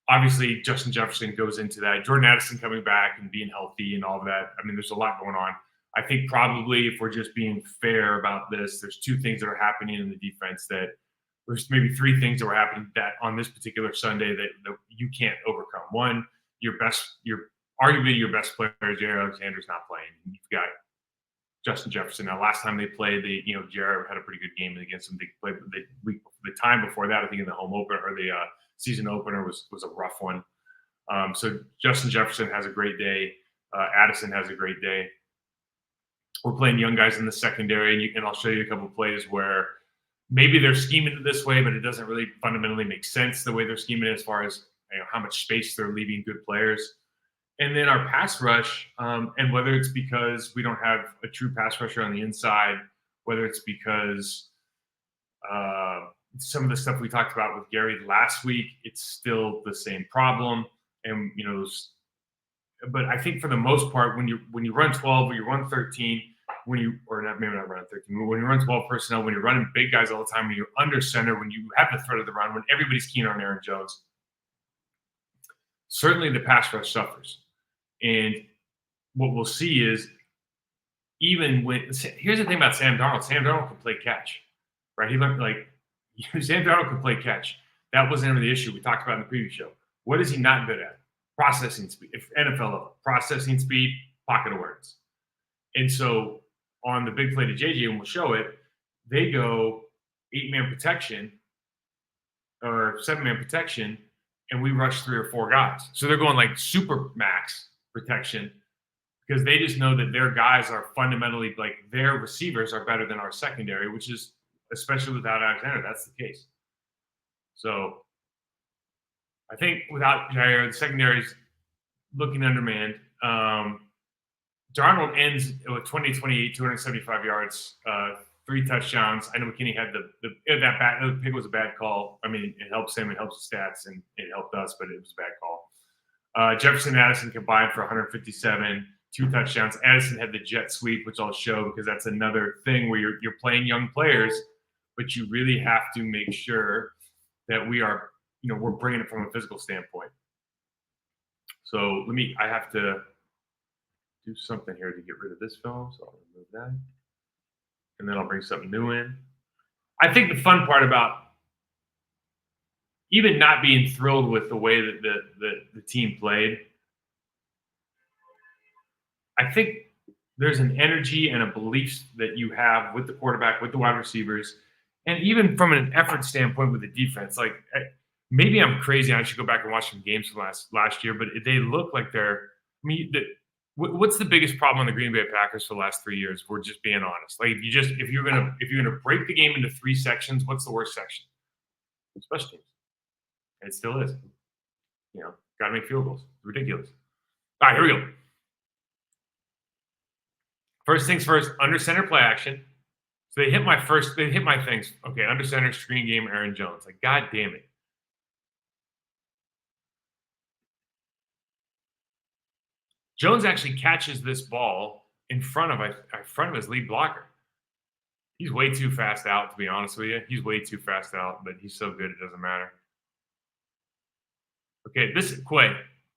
Obviously, Justin Jefferson goes into that. Jordan Addison coming back and being healthy and all of that. I mean, there's a lot going on. I think probably if we're just being fair about this, there's two things that are happening in the defense that there's maybe three things that were happening that on this particular Sunday that you can't overcome. One, your arguably your best player, Jair Alexander's not playing. You've got Justin Jefferson. Now, last time they played, Jair had a pretty good game against them. They played the time before that. I think in the home opener or the season opener was a rough one. So Justin Jefferson has a great day. Addison has a great day. We're playing young guys in the secondary, and I'll show you a couple of plays where maybe they're scheming it this way, but it doesn't really fundamentally make sense the way they're scheming it as far as how much space they're leaving good players. And then our pass rush, and whether it's because we don't have a true pass rusher on the inside, whether it's because some of the stuff we talked about with Gary last week, it's still the same problem. And but I think for the most part, when you run 12 or you run 13, maybe not run 13, when you run 12 personnel, when you're running big guys all the time, when you're under center, when you have the threat of the run, when everybody's keen on Aaron Jones, certainly the pass rush suffers. And what we'll see is here's the thing about Sam Darnold. Sam Darnold can play catch, right? Sam Darnold can play catch. That wasn't ever the issue we talked about in the previous show. What is he not good at? Processing speed. If NFL level, processing speed, pocket awareness. And so on the big play to JJ, and we'll show it, they go 8-man protection or 7-man protection, and we rush 3 or 4 guys. So they're going like super max protection because they just know that their guys are fundamentally their receivers are better than our secondary, which is especially without Alexander, that's the case. So I think without Jair, the secondary is looking undermanned. Darnold ends with 20-28, 275 yards, 3 touchdowns. I know McKinney had the pick was a bad call. I mean, it helps him, it helps the stats, and it helped us, but it was a bad call. Jefferson and Addison combined for 157, 2 touchdowns. Addison had the jet sweep, which I'll show because that's another thing where you're playing young players, but you really have to make sure that we're bringing it from a physical standpoint. So I have to do something here to get rid of this film, so I'll remove that. And then I'll bring something new in. I think the fun part about even not being thrilled with the way that the team played, I think there's an energy and a belief that you have with the quarterback, with the wide receivers, and even from an effort standpoint with the defense. Maybe I'm crazy. I should go back and watch some games from last year, but they look like they're. What's the biggest problem on the Green Bay Packers for the last 3 years? We're just being honest. If you're gonna break the game into 3 sections, what's the worst section? Special teams. And it still is. Got to make field goals. It's ridiculous. All right, here we go. First things first, under center play action. So they hit my things. Okay, under center, screen game, Aaron Jones. God damn it. Jones actually catches this ball in front of his lead blocker. He's way too fast out, to be honest with you. He's way too fast out, but he's so good it doesn't matter. Okay, this is Quay.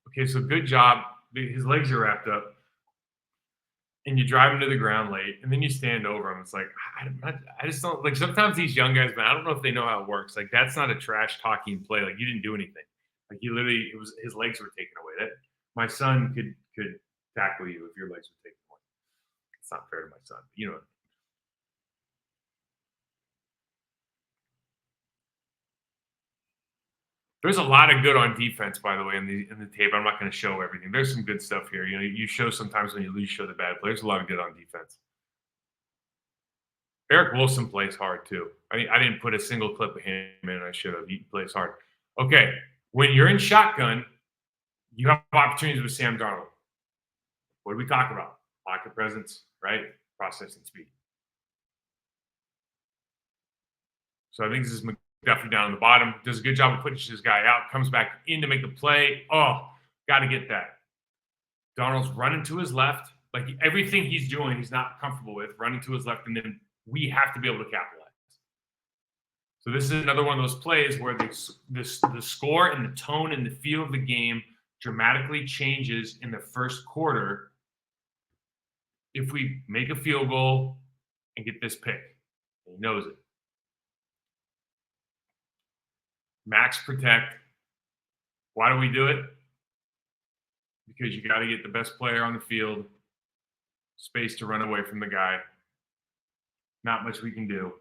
Okay, so good job. His legs are wrapped up. And you drive him to the ground late, and then you stand over him. It's I just don't sometimes these young guys, man, I don't know if they know how it works. That's not a trash talking play. You didn't do anything. You literally, his legs were taken away. My son could tackle you if your legs were taken away. It's not fair to my son. There's a lot of good on defense, by the way, in the tape. I'm not going to show everything. There's some good stuff here. You show sometimes when you lose, show the bad play. There's a lot of good on defense. Eric Wilson plays hard too. I didn't put a single clip of him in. I should have. He plays hard. Okay, when you're in shotgun, you have opportunities with Sam Darnold. What do we talk about? Pocket presence, right? Processing speed. So I think this is McDuffie down on the bottom. Does a good job of putting this guy out. Comes back in to make the play. Oh, got to get that. Darnold's running to his left. Everything he's doing, he's not comfortable with. Running to his left, and then we have to be able to capitalize. So this is another one of those plays where the score and the tone and the feel of the game dramatically changes in the first quarter if we make a field goal and get this pick. He knows it. Max protect. Why do we do it? Because you got to get the best player on the field, space to run away from the guy. Not much we can do.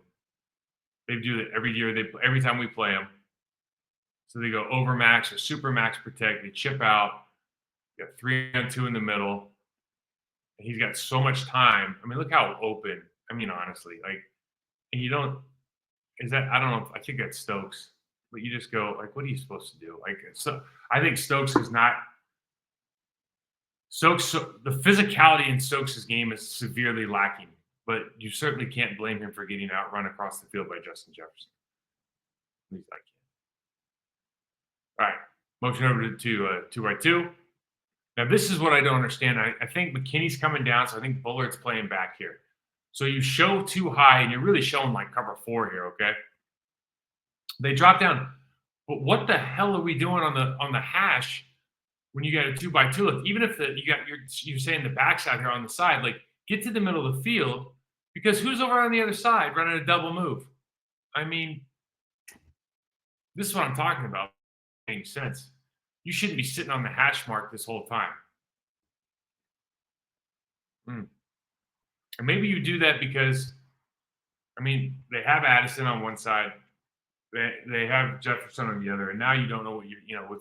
They do it every year. Every time we play them. So they go over max or super max protect. They chip out. You got 3-on-2 in the middle. And he's got so much time. I mean, look how open. I mean, honestly, like, and you don't. Is that? I don't know. I think that's Stokes. But you just go like, what are you supposed to do? Like, so I think Stokes is not. Stokes, the physicality in Stokes' game is severely lacking, but you certainly can't blame him for getting outrun across the field by Justin Jefferson. At least I can. All right, motion over to 2x2. Now, this is what I don't understand. I think McKinney's coming down, so I think Bullard's playing back here. So you show too high, and you're really showing like cover 4 here, okay? They drop down. But what the hell are we doing on the hash when you got a 2x2? Look, even if you're saying the backside here on the side, like get to the middle of the field because who's over on the other side running a double move? I mean, this is what I'm talking about. Makes sense. You shouldn't be sitting on the hash mark this whole time. And maybe you do that because, I mean, they have Addison on one side. They have Jefferson on the other, and now you don't know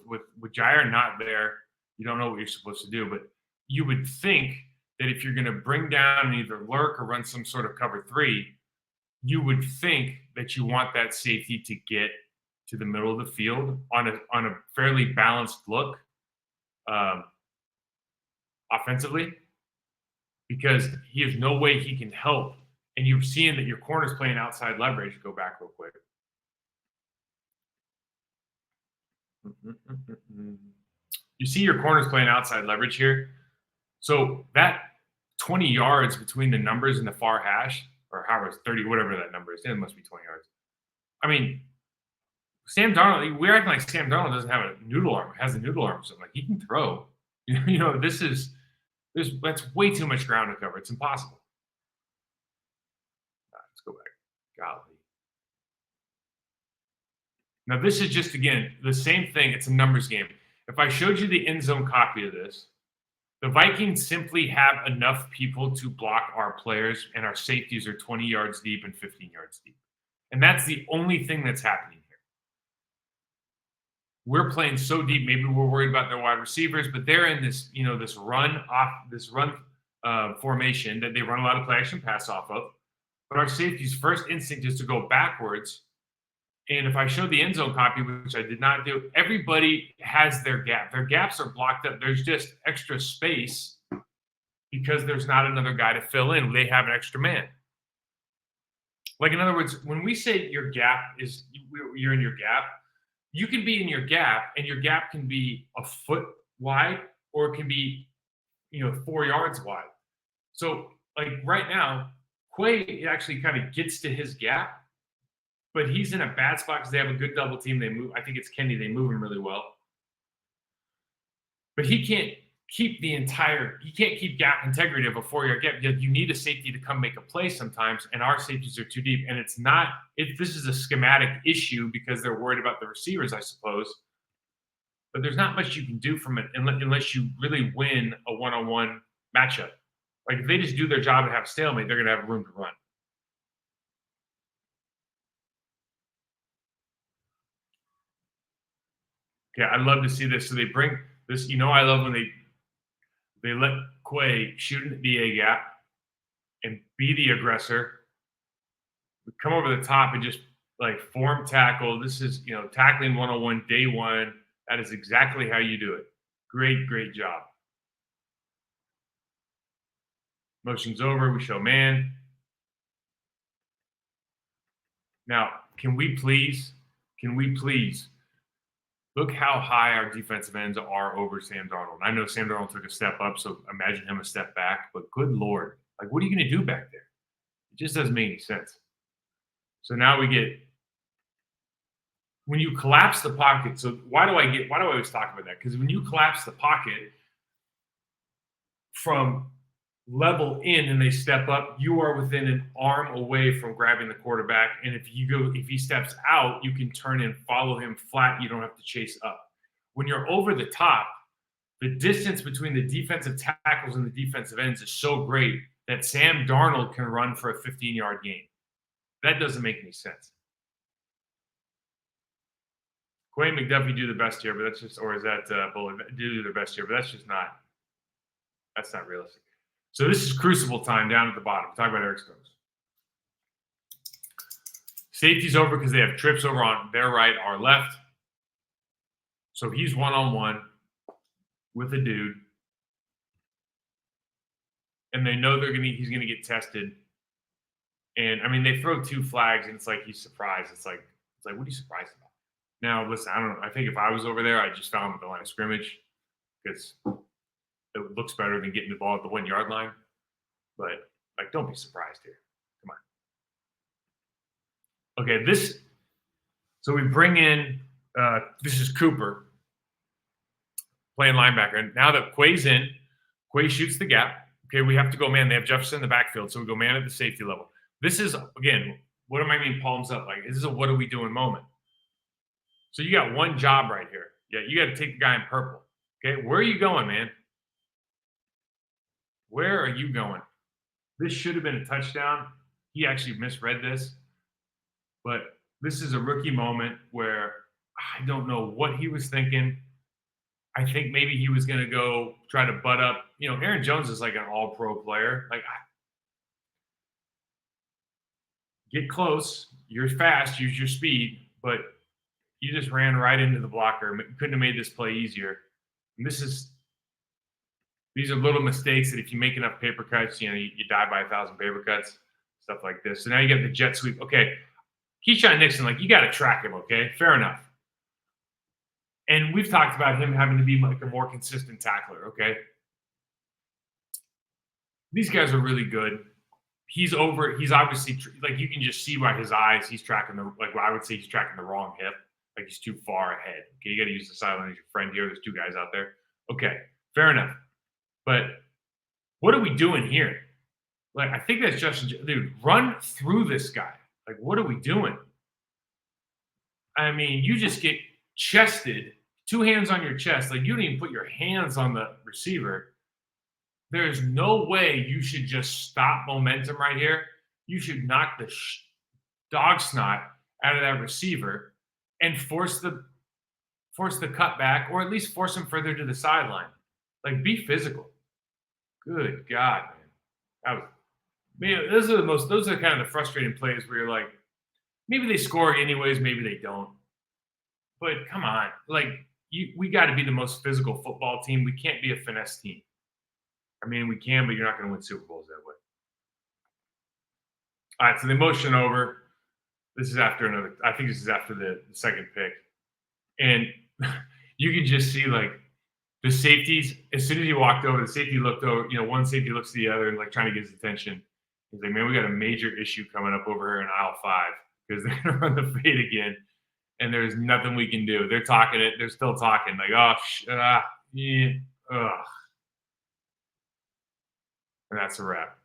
what with Jair not there, you don't know what you're supposed to do. But you would think that if you're going to bring down and either lurk or run some sort of cover 3, you would think that you want that safety to get to the middle of the field on a fairly balanced look offensively, because he has no way he can help. And you're seeing that your corner's playing outside leverage. Go back real quick. You see your corners playing outside leverage here. So that 20 yards between the numbers in the far hash, or however it's 30, whatever that number is, it must be 20 yards. I mean, Sam Darnold, we're acting like Sam Darnold doesn't have a noodle arm, has a noodle arm or something. Like he can throw. You know, that's way too much ground to cover. It's impossible. Let's go back. Golly. Now, this is just, again, the same thing. It's a numbers game. If I showed you the end zone copy of this, the Vikings simply have enough people to block our players, and our safeties are 20 yards deep and 15 yards deep. And that's the only thing that's happening here. We're playing so deep, maybe we're worried about their wide receivers, but they're in this, this run formation that they run a lot of play action pass off of. But our safety's first instinct is to go backwards. And if I showed the end zone copy, which I did not do, everybody has their gap. Their gaps are blocked up. There's just extra space because there's not another guy to fill in. They have an extra man. Like, in other words, when we say your gap is you're in your gap, you can be in your gap, and your gap can be a foot wide, or it can be, 4 yards wide. So, like right now, Quay actually kind of gets to his gap, but he's in a bad spot because they have a good double team. They move. I think it's Kenny. They move him really well. But he can't keep he can't keep gap integrity of a 4-yard gap. You need a safety to come make a play sometimes, and our safeties are too deep. And this is a schematic issue because they're worried about the receivers, I suppose. But there's not much you can do from it unless you really win a one-on-one matchup. Like, if they just do their job and have a stalemate, they're going to have room to run. Yeah, I'd love to see this. So they bring this, I love when they let Quay shoot in the DA gap and be the aggressor. We come over the top and just like form tackle. This is, tackling 101 day one. That is exactly how you do it. Great, great job. Motion's over. We show man. Now, can we please look how high our defensive ends are over Sam Darnold? I know Sam Darnold took a step up, so imagine him a step back. But good Lord, like, what are you going to do back there? It just doesn't make any sense. So now we get when you collapse the pocket, so why do I always talk about that? Because when you collapse the pocket from level in and they step up, you are within an arm away from grabbing the quarterback. And if he steps out, you can turn and follow him flat. You don't have to chase up. When you're over the top, the distance between the defensive tackles and the defensive ends is so great that Sam Darnold can run for a 15-yard gain. That doesn't make any sense. Quay McDuffie do the best here, but that's just, or is that Bullard do their best here, but that's not realistic. So this is crucible time down at the bottom. Talk about Eric Stokes. Safety's over because they have trips over on their right, our left. So he's one-on-one with a dude. And they know he's gonna get tested. And I mean, they throw 2 flags, and it's like he's surprised. It's like, what are you surprised about? Now, listen, I don't know. I think if I was over there, I'd just foul him at the line of scrimmage because it looks better than getting the ball at the 1-yard line. But like, don't be surprised here. Come on. Okay, so we bring in this is Cooper playing linebacker. And now that Quay's in, Quay shoots the gap. Okay, we have to go man. They have Jefferson in the backfield, so we go man at the safety level. This is, again, what am I mean palms up? Like, this is a what are we doing moment. So you got one job right here. Yeah, you got to take the guy in purple. Okay, where are you going, man? Where are you going? This should have been a touchdown. He actually misread this. But this is a rookie moment where I don't know what he was thinking. I think maybe he was going to go try to butt up. You know, Aaron Jones is like an all-pro player. Like, get close. You're fast. Use your speed. But you just ran right into the blocker. Couldn't have made this play easier. And these are little mistakes that if you make enough paper cuts, you die by 1,000 paper cuts, stuff like this. So now you get the jet sweep. Okay, Keyshawn Nixon, like, you got to track him, okay? Fair enough. And we've talked about him having to be like a more consistent tackler, okay? These guys are really good. He's obviously, like, you can just see by his eyes, he's tracking I would say he's tracking the wrong hip. Like, he's too far ahead. Okay, you got to use the sideline as your friend here. There's 2 guys out there. Okay, fair enough. But what are we doing here? Like, I think that's Justin. Dude, run through this guy. Like, what are we doing? I mean, you just get chested, 2 hands on your chest. Like, you don't even put your hands on the receiver. There's no way you should just stop momentum right here. You should knock the dog snot out of that receiver and force the cutback, or at least force him further to the sideline. Like, be physical. Good God, man. Those are kind of the frustrating plays where you're like, maybe they score anyways, maybe they don't. But come on, like, we got to be the most physical football team. We can't be a finesse team. I mean, we can, but you're not going to win Super Bowls that way. All right, so the motion over. This is after the second pick. And you can just see, like, the safeties, as soon as he walked over, the safety looked over. You know, one safety looks to the other and, like, trying to get his attention. He's like, man, we got a major issue coming up over here in aisle 5 because they're going to run the fade again, and there's nothing we can do. They're talking it. They're still talking. Like, yeah, ugh. And that's a wrap.